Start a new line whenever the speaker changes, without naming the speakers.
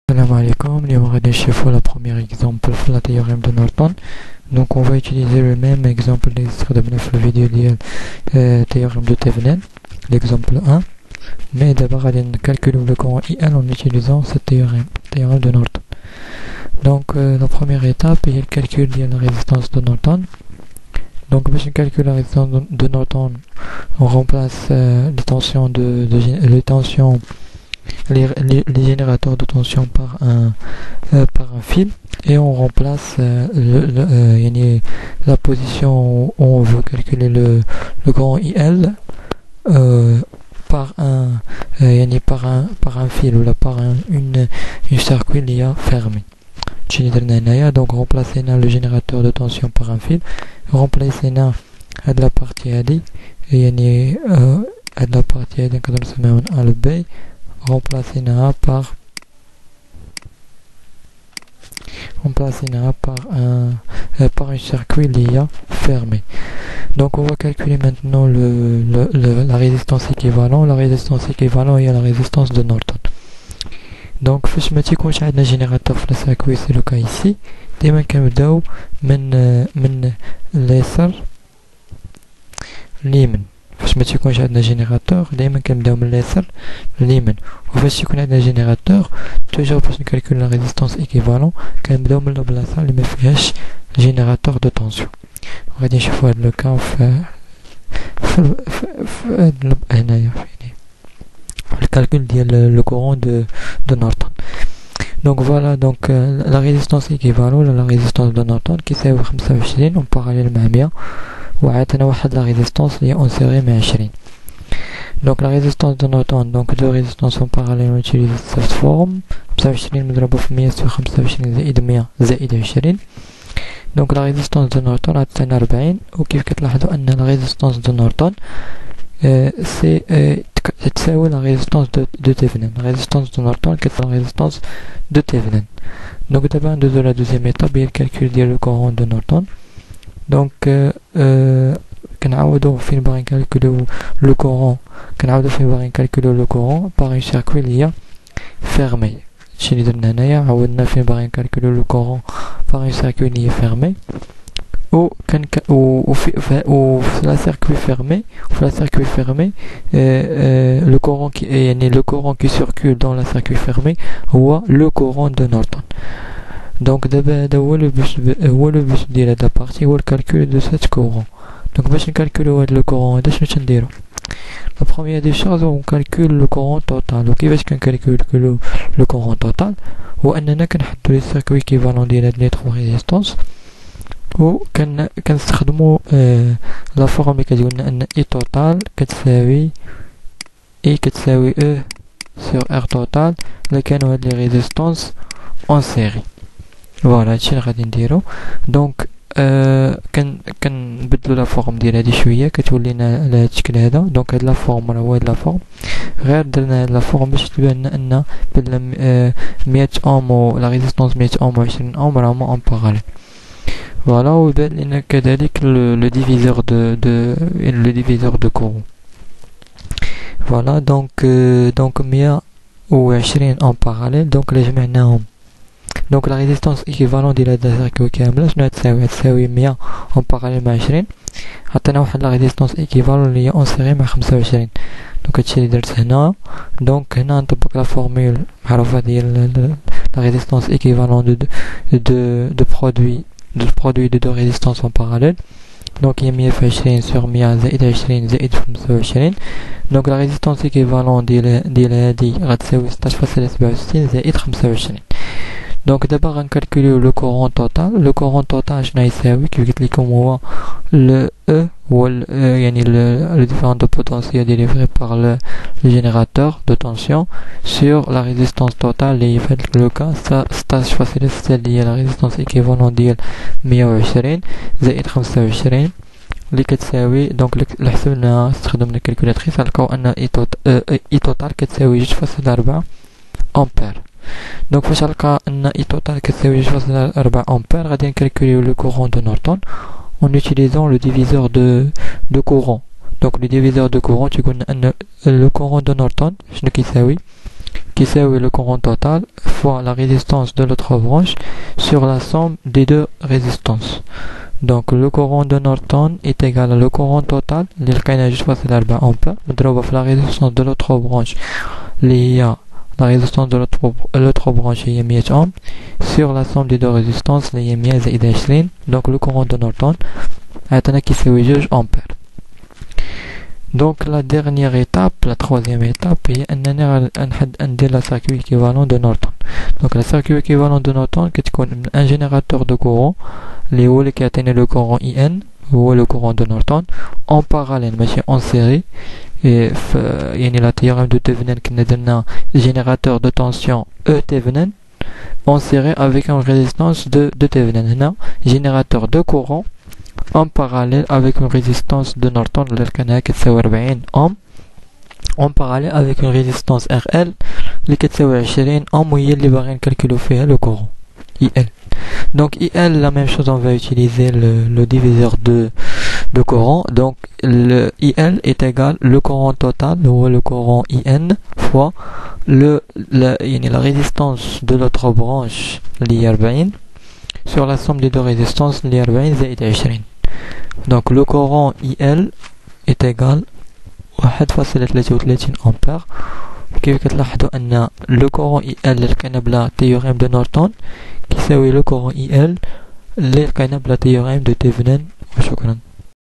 Salam alaikum, اليوم غادي نشوفوا la première exemple في la théorème de Norton. Donc on va utiliser le même exemple اللي استخدمنا في الفيديو ديال théorème de Thevenin, l'exemple 1. Mais d'abord غادي نكالكولو le courant IL en utilisant ce théorème de Norton. Donc la première étape est le calcul de la résistance de Norton. Donc pour calculer la résistance de Norton, on remplace les tensions les générateurs de tension par un fil, et on remplace la position où on veut calculer le courant IL par un fil ou par une circuit fermé. Donc remplacer le générateur de tension par un fil, remplacer la partie AD la partie AD le B, remplacer par un circuit fermé. Donc on va calculer maintenant la résistance équivalente. La résistance équivalente est la résistance de Norton. Donc فاش ما تيكونش عندنا جينيراتور في السيركوي سي لو كا ايسي، ديما كنبداو من اليسار اليمين. فاش ما تيكونش عندنا جينيراتور دائما كنبداو من اليسار لليمين، وفاش يكون عندنا جينيراتور توجور باش نكالكول لا ريزيستانس ايكيفالون كنبداو من البلاصه اللي ما فيهاش جينيراتور دو طونسيون. غادي نشوفوا هذا لو كان في هنايا le calcul le courant de Norton. Donc voilà, donc la résistance équivalente à la résistance de Norton qui s'est 25 en parallèle مع 100 وعطينا واحد la résistance اللي on série مع 20. Donc la résistance de Norton, donc deux résistances en parallèle on utilise cette forme 25 مضروبة في 100 sur 25 زائد 100 زائد 20. Donc la résistance de Norton عطينا 40. وكيف كتلاحظوا أن la résistance de Norton c'est la résistance de Thevenin. La résistance de Norton est la résistance de Thevenin. Donc d'abord de la deuxième étape il y a le calcul du courant de Norton. Donc كنعاودو فين باغي نكالكولو le courant par un circuit lié fermé. هادشي اللي درنا هنايا، عاودنا فين باغي نكالكولو le courant par un circuit lié fermé. Ou la circuit fermé, le courant qui circule dans la circuit fermé ou le courant de Norton. Donc d'abord le but de la partie ou le calcul de ce courant. Donc باش نكالكولو le courant هذا شنو نديرو؟ La première des choses on calcule le courant total. وكيفاش كنكالكولو le courant total؟ هو اننا كنحطو لي circuit équivalent ديال هاد لي 3 résistances و كنستخدمو لا فورم اللي كتقولنا ان اي توتال كتساوي او سور ار توتال الا كانوا هاد لي ريزيستانس اون سيري. فوالا هادشي اللي غادي نديرو. دونك كنبدلو لا فورم ديال هادي شويه كتولينا على هاد الشكل هذا. دونك هاد لا فورم راه هو هاد لا فورم، غير درنا هاد لا فورم باش تبان ان بلا 100 اوم و لا ريزيستانس 100 اوم و 20 اوم راهما اون باراليل. Voilà, ou bien le diviseur de courant. Voilà, donc 120 en parallèle, donc les جمعناهم. Donc la résistance équivalente ديال هاد السيركوي كامله شنو تساوي 100 en parallèle مع 20. عطينا واحد la résistance équivalente اللي هي اون سيري مع 25. دونك هادشي اللي درت هنا. دونك هنا نطبق لا فورمول معروفه ديال la résistance équivalente de produit de deux résistances en parallèle. Donc il y a 120 sur 100 زائد 20 زائد 25. Donc la résistance équivalente ديال هادي غتساوي 16.67 زائد 25. Donc d'abord غنكالكوليو le courant total. Le courant total شنو يساوي كيف قلت لكم هو le E هو يعني le différent de potentiel délivré par le générateur de tension sur la résistance totale اللي في هذا le cas 16.67 اللي هي la résistance équivalente ديال 120 زائد 25 اللي كتساوي. دونك اللي حسبناها استخدمنا الكالكولاتريس غنلقاو ان اي توتال كتساوي 2.4 امبير. دونك فاش نلقى ان اي توتال كتساوي 2.4 امبير غادي نكالكوليو le courant de Norton en utilisant le diviseur de courant. Donc le diviseur de courant tu connais le courant de Norton شنو كيساوي qui يساوي le courant total fois la résistance de l'autre branche sur la somme des deux résistances. Donc le courant de Norton est égal à le courant total اللي لقينا جوج فاصلة 4 ampères مضروبة في la résistance de l'autre branche اللي هي la résistance de l'autre branche هي 100 ohm sur la somme des deux résistances اللي هي 100 زائد 20. Donc le courant de Norton عطانا كيساوي جوج ampères. Donc la dernière étape, la troisième étape, est ندير la circuit équivalent de Norton. Donc le circuit équivalent de Norton كتكون un générateur de courant اللي هو اللي كيعطينا le courant IN هو le courant de Norton en parallèle ماشي en série. يعني la théorème de Thevenin كنا درنا générateur de tension E Thevenin en série avec une résistance de Thevenin. هنا générateur de courant en parallèle avec une résistance de Norton اللي كانها كتساوي 40 ohm en parallèle avec une résistance RL اللي كتساوي 20 ohm وهي اللي باغي نكالكولو فيها le courant IL. Donc IL, la même chose, on va utiliser le diviseur de courant. Donc le IL est égal le courant total ou le courant IN fois la résistance de l'autre branche l'I40 sur la somme des deux résistances l'I40 زائد 20. Donc le courant IL est égal 1.33 ampères. كيف كتلاحظوا أن le courant IL اللي لقينا بلا théorème de Norton كيساوي le courant IL اللي لقينا بلا théorème de Thevenin. وشكرا.